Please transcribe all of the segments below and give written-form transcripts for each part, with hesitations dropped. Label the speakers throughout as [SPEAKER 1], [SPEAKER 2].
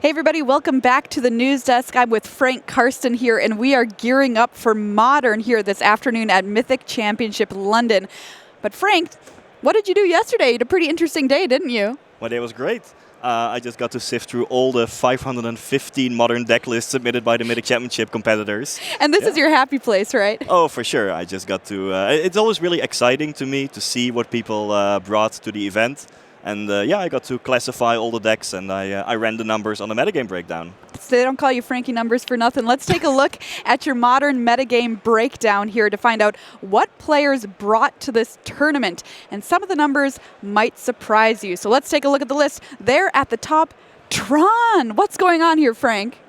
[SPEAKER 1] Hey everybody, welcome back to the news desk. I'm with Frank Karsten here, and we are gearing up for Modern here this afternoon at Mythic Championship London. But Frank, what did you do yesterday? You had a pretty interesting day, didn't you?
[SPEAKER 2] My day was great. I just got to sift through all the 515 Modern deck lists submitted by the Mythic Championship competitors.
[SPEAKER 1] And this is your happy place, right?
[SPEAKER 2] Oh, for sure. I just got to... it's always really exciting to me to see what people brought to the event. And I got to classify all the decks, and I ran the numbers on the metagame breakdown.
[SPEAKER 1] So they don't call you Frankie Numbers for nothing. Let's take a look at your Modern metagame breakdown here to find out what players brought to this tournament. And some of the numbers might surprise you. So let's take a look at the list. There at the top, Tron. What's going on here, Frank?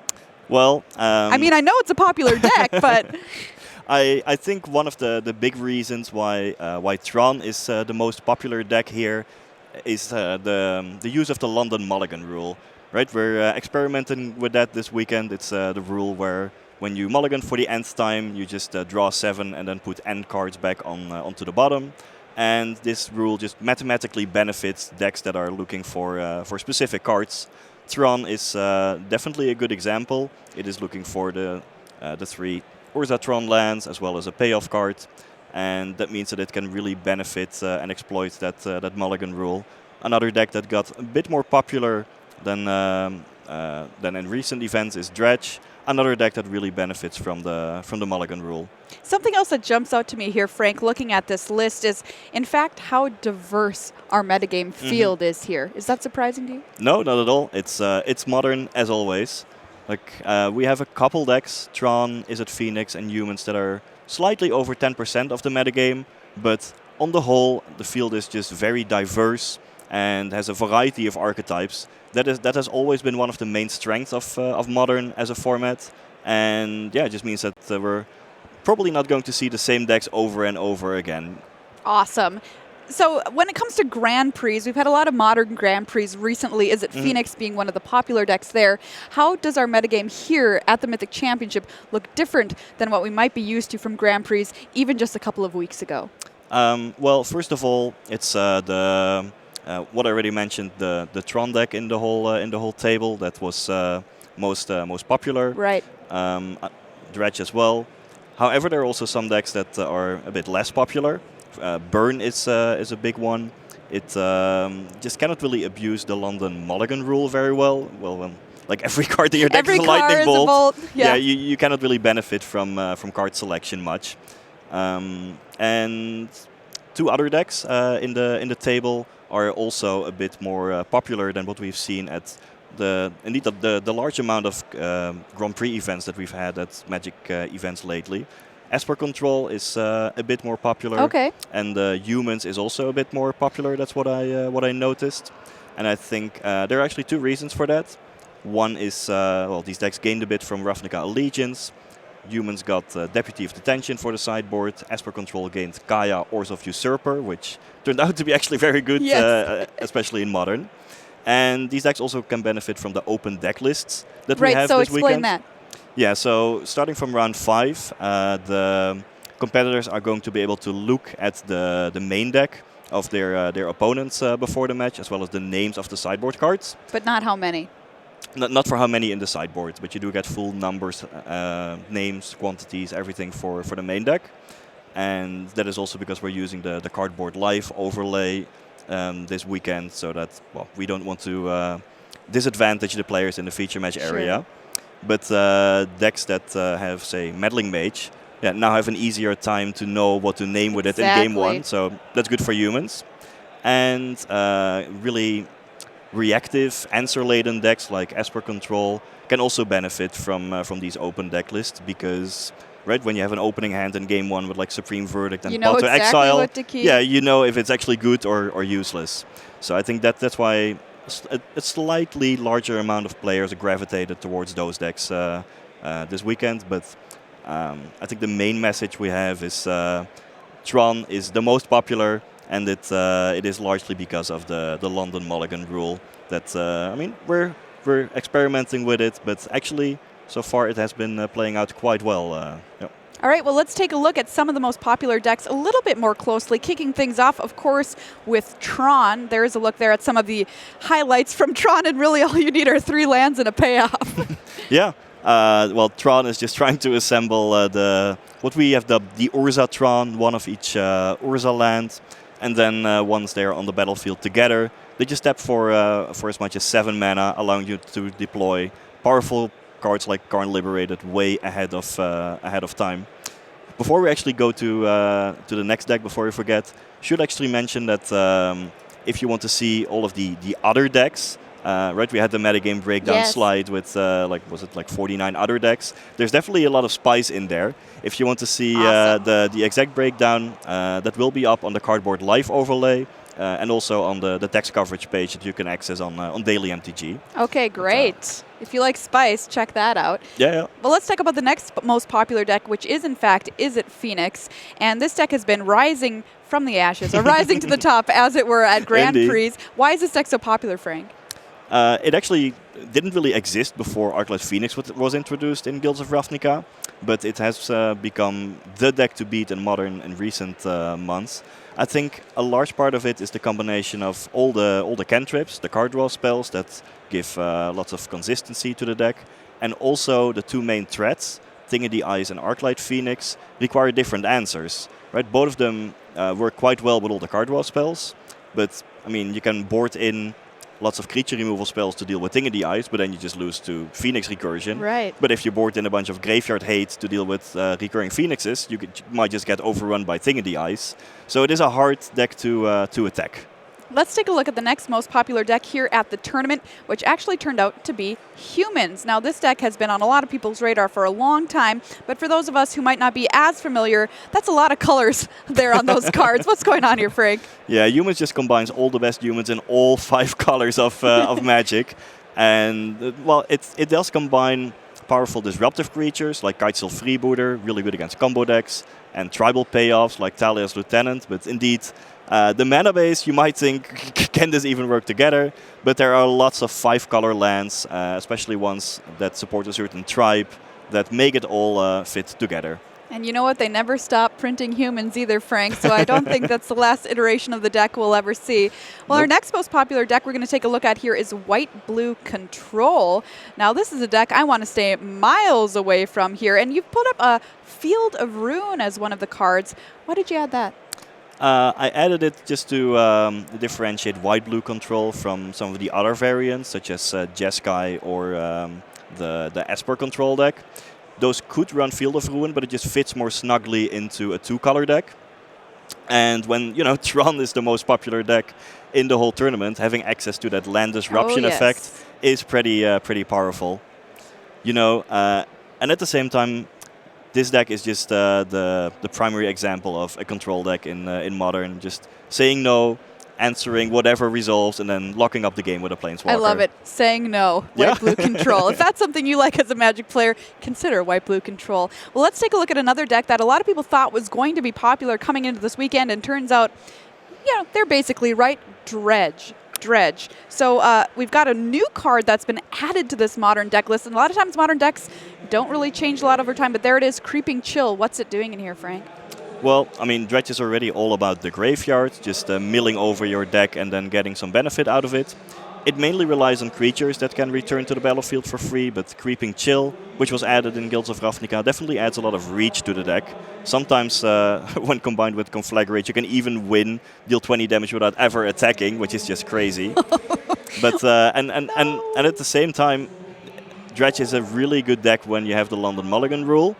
[SPEAKER 2] Well...
[SPEAKER 1] I mean, I know it's a popular deck, but...
[SPEAKER 2] I think one of the big reasons why Tron is the most popular deck here is the use of the London mulligan rule. Right, we're experimenting with that this weekend. It's the rule where when you mulligan for the end time, you just draw 7 and then put end cards back onto the bottom. And this rule just mathematically benefits decks that are looking for specific cards. Tron is definitely a good example. It is looking for the 3 Urza Tron lands as well as a payoff card. And that means that it can really benefit and exploit that mulligan rule. Another deck that got a bit more popular than in recent events is Dredge. Another deck that really benefits from the mulligan rule.
[SPEAKER 1] Something else that jumps out to me here, Frank, looking at this list is, in fact, how diverse our metagame field is here. Is that surprising to you?
[SPEAKER 2] No, not at all. It's Modern as always. Like we have a couple decks, Tron, Is It Phoenix, and Humans that are slightly over 10% of the metagame, but on the whole, the field is just very diverse and has a variety of archetypes. That has always been one of the main strengths of Modern as a format, and yeah, it just means that we're probably not going to see the same decks over and over again.
[SPEAKER 1] Awesome. So when it comes to Grand Prix, we've had a lot of Modern Grand Prix recently. Is It Phoenix being one of the popular decks there? How does our metagame here at the Mythic Championship look different than what we might be used to from Grand Prix even just a couple of weeks ago?
[SPEAKER 2] Well, first of all, it's what I already mentioned, the Tron deck in the whole table that was most popular.
[SPEAKER 1] Right.
[SPEAKER 2] Dredge as well. However, there are also some decks that are a bit less popular. Burn is a big one. It just cannot really abuse the London mulligan rule very well. Well, like every card in your deck is a lightning bolt.
[SPEAKER 1] Yeah,
[SPEAKER 2] you cannot really benefit from card selection much. And 2 other decks in the table are also a bit more popular than what we've seen at the large amount of Grand Prix events that we've had at Magic events lately. Esper Control is a bit more popular,
[SPEAKER 1] okay,
[SPEAKER 2] and Humans is also a bit more popular. That's what I noticed, and I think there are actually 2 reasons for that. One is well, these decks gained a bit from Ravnica Allegiance. Humans got Deputy of Detention for the sideboard. Esper Control gained Kaya, Orzhov Usurper, which turned out to be actually very good,
[SPEAKER 1] yes.
[SPEAKER 2] Especially in Modern. And these decks also can benefit from the open deck lists that we have
[SPEAKER 1] so
[SPEAKER 2] this weekend.
[SPEAKER 1] Explain that.
[SPEAKER 2] Yeah, so starting from round 5, the competitors are going to be able to look at the main deck of their opponents before the match, as well as the names of the sideboard cards.
[SPEAKER 1] But not how many.
[SPEAKER 2] Not for how many in the sideboard, but you do get full numbers, names, quantities, everything for the main deck. And that is also because we're using the Cardboard Live overlay this weekend, so that we don't want to disadvantage the players in the feature match area.
[SPEAKER 1] Sure.
[SPEAKER 2] But decks that have, say, Meddling Mage, now have an easier time to know what to name with it in game 1. So that's good for Humans. And really reactive, answer-laden decks like Esper Control can also benefit from these open deck lists, because when you have an opening hand in game 1 with like Supreme Verdict and Path to Exile,
[SPEAKER 1] what to keep.
[SPEAKER 2] Yeah, you know if it's actually good or useless. So I think that's why a slightly larger amount of players gravitated towards those decks this weekend. But I think the main message we have is Tron is the most popular, and it is largely because of the London mulligan rule. That I mean, we're experimenting with it, but actually so far it has been playing out quite well.
[SPEAKER 1] All right, well, let's take a look at some of the most popular decks a little bit more closely. Kicking things off, of course, with Tron. There's a look there at some of the highlights from Tron, and really all you need are 3 lands and a payoff.
[SPEAKER 2] Yeah. Well, Tron is just trying to assemble what we have dubbed the Urza Tron, one of each Urza land. And then once they're on the battlefield together, they just tap for as much as 7 mana, allowing you to deploy powerful cards like Karn Liberated way ahead of time. Before we actually go to the next deck, before we forget, should actually mention that if you want to see all of the other decks, right, we had the metagame breakdown slide with was it like 49 other decks. There's definitely a lot of spice in there. If you want to see the exact breakdown, that will be up on the Cardboard Live overlay. And also on the text coverage page that you can access on Daily MTG.
[SPEAKER 1] Okay, great. If you like spice, check that out.
[SPEAKER 2] Yeah.
[SPEAKER 1] Well, let's talk about the next most popular deck, which is, in fact, Izzet Phoenix. And this deck has been rising from the ashes, or rising to the top, as it were, at Grand Prix. Why is this deck so popular, Frank?
[SPEAKER 2] It actually didn't really exist before Arclight Phoenix was introduced in Guilds of Ravnica, but it has become the deck to beat in Modern in recent months. I think a large part of it is the combination of all the cantrips, the card draw spells that give lots of consistency to the deck, and also the 2 main threats, Thing in the Eyes and Arclight Phoenix, require different answers. Right, both of them work quite well with all the card draw spells, but I mean you can board in lots of creature removal spells to deal with Thing in the Eyes, but then you just lose to Phoenix Recursion.
[SPEAKER 1] Right.
[SPEAKER 2] But if you board in a bunch of Graveyard Hate to deal with recurring Phoenixes, you might just get overrun by Thing in the Eyes. So it is a hard deck to attack.
[SPEAKER 1] Let's take a look at the next most popular deck here at the tournament, which actually turned out to be Humans. Now, this deck has been on a lot of people's radar for a long time, but for those of us who might not be as familiar, that's a lot of colors there on those cards. What's going on here, Frank?
[SPEAKER 2] Yeah, Humans just combines all the best humans in all 5 colors of Magic. And, well, it does combine powerful disruptive creatures like Kitesail Freebooter, really good against combo decks, and tribal payoffs like Talia's Lieutenant, but indeed, the mana base, you might think, can this even work together? But there are lots of 5-color lands, especially ones that support a certain tribe, that make it all fit together.
[SPEAKER 1] And you know what? They never stop printing humans either, Frank, so I don't think that's the last iteration of the deck we'll ever see. Well, Our next most popular deck we're going to take a look at here is White-Blue Control. Now, this is a deck I want to stay miles away from here, and you've put up a Field of Ruin as one of the cards. Why did you add that?
[SPEAKER 2] I added it just to differentiate White-Blue Control from some of the other variants, such as Jeskai or the Esper Control deck. Those could run Field of Ruin, but it just fits more snugly into a 2-color deck. And when, Tron is the most popular deck in the whole tournament, having access to that land disruption effect is pretty powerful. And at the same time, this deck is just the primary example of a control deck in Modern. Just saying no, answering whatever resolves, and then locking up the game with a Planeswalker.
[SPEAKER 1] I love it. Saying no. White-Blue Control. If that's something you like as a Magic player, consider White-Blue Control. Well, let's take a look at another deck that a lot of people thought was going to be popular coming into this weekend, and turns out, they're basically right. Dredge. So we've got a new card that's been added to this Modern deck list, and a lot of times Modern decks don't really change a lot over time, but there it is, Creeping Chill. What's it doing in here, Frank?
[SPEAKER 2] Well, I mean, Dredge is already all about the graveyard, just milling over your deck and then getting some benefit out of it. It mainly relies on creatures that can return to the battlefield for free, but Creeping Chill, which was added in Guilds of Ravnica, definitely adds a lot of reach to the deck. Sometimes, when combined with Conflagrate, you can even deal 20 damage without ever attacking, which is just crazy. But and at the same time, Dredge is a really good deck when you have the London Mulligan rule.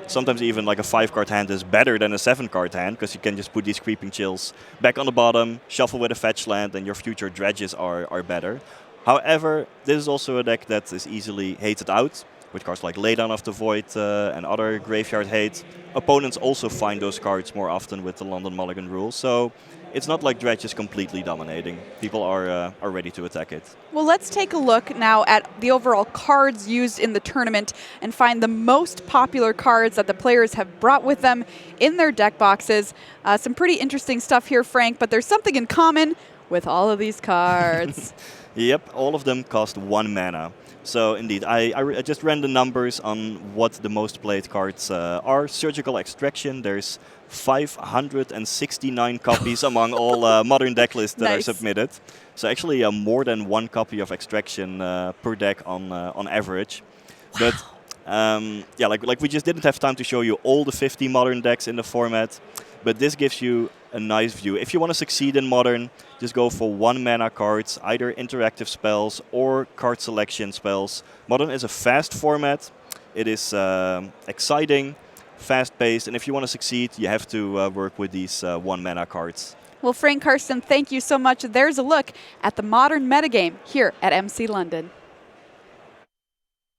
[SPEAKER 2] Sometimes even like a 5-card hand is better than a 7-card hand, because you can just put these Creeping Chills back on the bottom, shuffle with a fetch land, and your future Dredges are better. However, this is also a deck that is easily hated out, with cards like Laydown of the Void and other graveyard hate. Opponents also find those cards more often with the London Mulligan rule, so it's not like Dredge is completely dominating. People are ready to attack it.
[SPEAKER 1] Well, let's take a look now at the overall cards used in the tournament and find the most popular cards that the players have brought with them in their deck boxes. Some pretty interesting stuff here, Frank, but there's something in common with all of these cards.
[SPEAKER 2] Yep, all of them cost 1 mana. So indeed, I just ran the numbers on what the most played cards are. Surgical Extraction, there's 569 copies among all modern deck lists that are
[SPEAKER 1] Nice.
[SPEAKER 2] submitted. So actually more than one copy of Extraction per deck on average. But yeah, like we just didn't have time to show you all the 50 modern decks in the format. But this gives you a nice view. If you want to succeed in Modern, just go for 1 mana cards, either interactive spells or card selection spells. Modern is a fast format. It is exciting, fast-paced, and if you want to succeed, you have to work with these 1 mana cards.
[SPEAKER 1] Well, Frank Karsten, thank you so much. There's a look at the Modern metagame here at MC London.